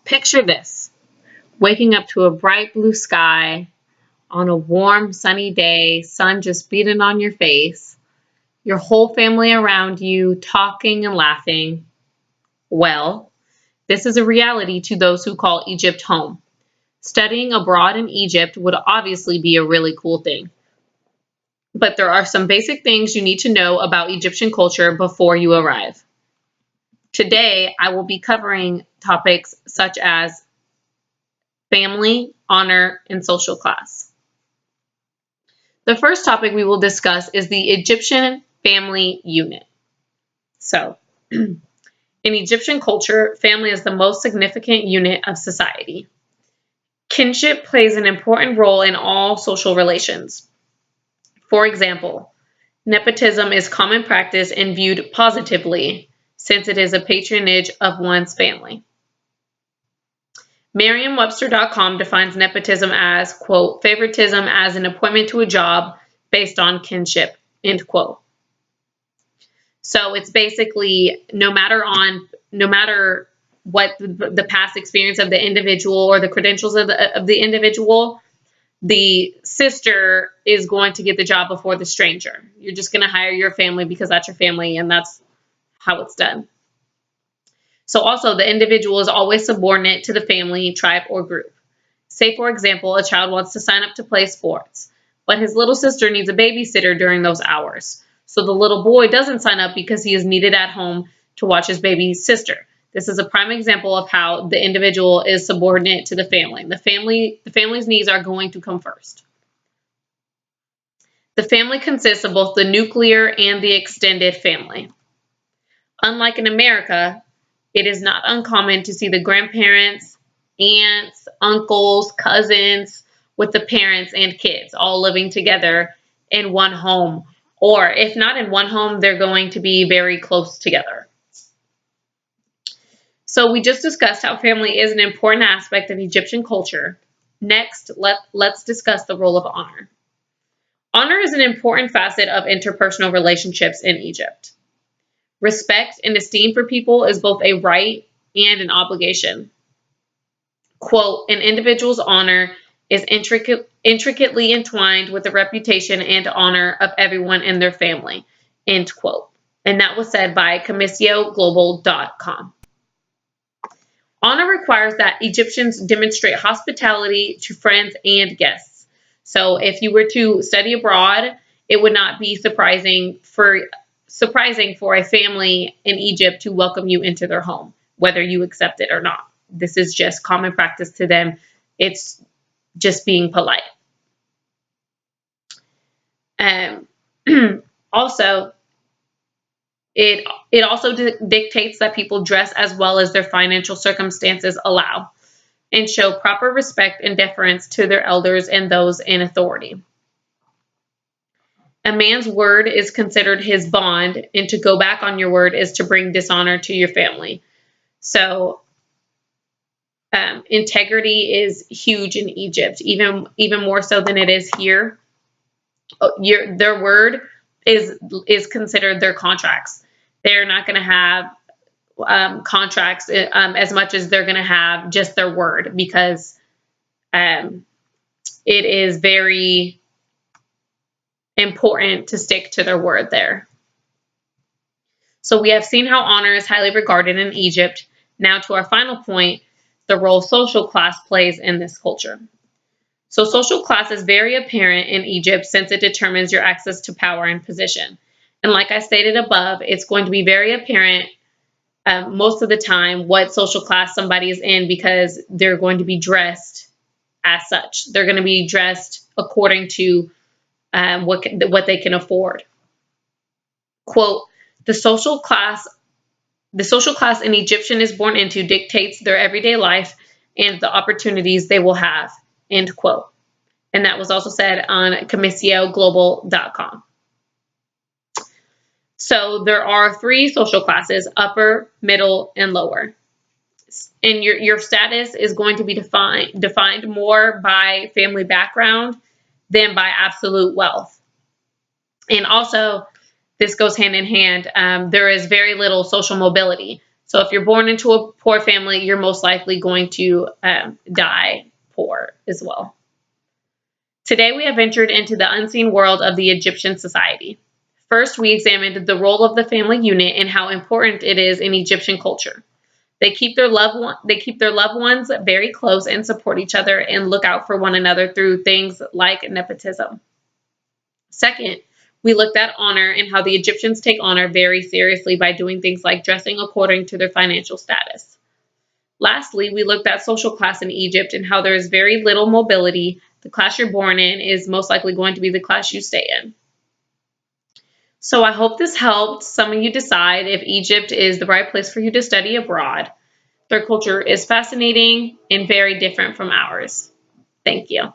Picture this: waking up to a bright blue sky on a warm, sunny day, sun just beating on your face, your whole family around you talking and laughing. Well, this is a reality to those who call Egypt home. Studying abroad in Egypt would obviously be a really cool thing. But there are some basic things you need to know about Egyptian culture before you arrive. Today, I will be covering topics such as family, honor, and social class. The first topic we will discuss is the Egyptian family unit. So, in Egyptian culture, family is the most significant unit of society. Kinship plays an important role in all social relations. For example, nepotism is common practice and viewed positively since it is a patronage of one's family. Merriam-Webster.com defines nepotism as, quote, favoritism as an appointment to a job based on kinship, end quote. So it's basically no matter what the past experience of the individual or the credentials of the individual, the sister is going to get the job before the stranger. You're just going to hire your family because that's your family and that's how it's done. So also the individual is always subordinate to the family, tribe, or group. Say, for example, a child wants to sign up to play sports, but his little sister needs a babysitter during those hours. So the little boy doesn't sign up because he is needed at home to watch his baby sister. This is a prime example of how the individual is subordinate to the family. The family's needs are going to come first. The family consists of both the nuclear and the extended family. Unlike in America, it is not uncommon to see the grandparents, aunts, uncles, cousins with the parents and kids all living together in one home. Or if not in one home, they're going to be very close together. So we just discussed how family is an important aspect of Egyptian culture. Next, let's discuss the role of honor. Honor is an important facet of interpersonal relationships in Egypt. Respect and esteem for people is both a right and an obligation. Quote, an individual's honor is intricately entwined with the reputation and honor of everyone in their family, end quote. And that was said by CommissioGlobal.com. Honor requires that Egyptians demonstrate hospitality to friends and guests. So if you were to study abroad, it would not be surprising for a family in Egypt to welcome you into their home, whether you accept it or not. This is just common practice to them. It's just being polite. Also, it also dictates that people dress as well as their financial circumstances allow and show proper respect and deference to their elders and those in authority. A man's word is considered his bond, and to go back on your word is to bring dishonor to your family. So integrity is huge in Egypt, even more so than it is here. Their word is considered their contracts. They're not going to have contracts as much as they're going to have just their word, because it is very important to stick to their word there. So we have seen how honor is highly regarded in Egypt. Now to our final point, the role social class plays in this culture. So social class is very apparent in Egypt since it determines your access to power and position. And like I stated above, it's going to be very apparent most of the time what social class somebody is in, because they're going to be dressed as such. They're going to be dressed according to what they can afford. Quote, the social class an Egyptian is born into dictates their everyday life and the opportunities they will have, end quote. And that was also said on CommissioGlobal.com. So there are three social classes: upper, middle, and lower. And your status is going to be defined more by family background than by absolute wealth. And also, this goes hand in hand. There is very little social mobility. So if you're born into a poor family, you're most likely going to die poor as well. Today we have ventured into the unseen world of the Egyptian society. First, we examined the role of the family unit and how important it is in Egyptian culture. They keep their loved ones very close and support each other and look out for one another through things like nepotism. Second, we looked at honor and how the Egyptians take honor very seriously by doing things like dressing according to their financial status. Lastly, we looked at social class in Egypt and how there is very little mobility. The class you're born in is most likely going to be the class you stay in. So I hope this helped some of you decide if Egypt is the right place for you to study abroad. Their culture is fascinating and very different from ours. Thank you.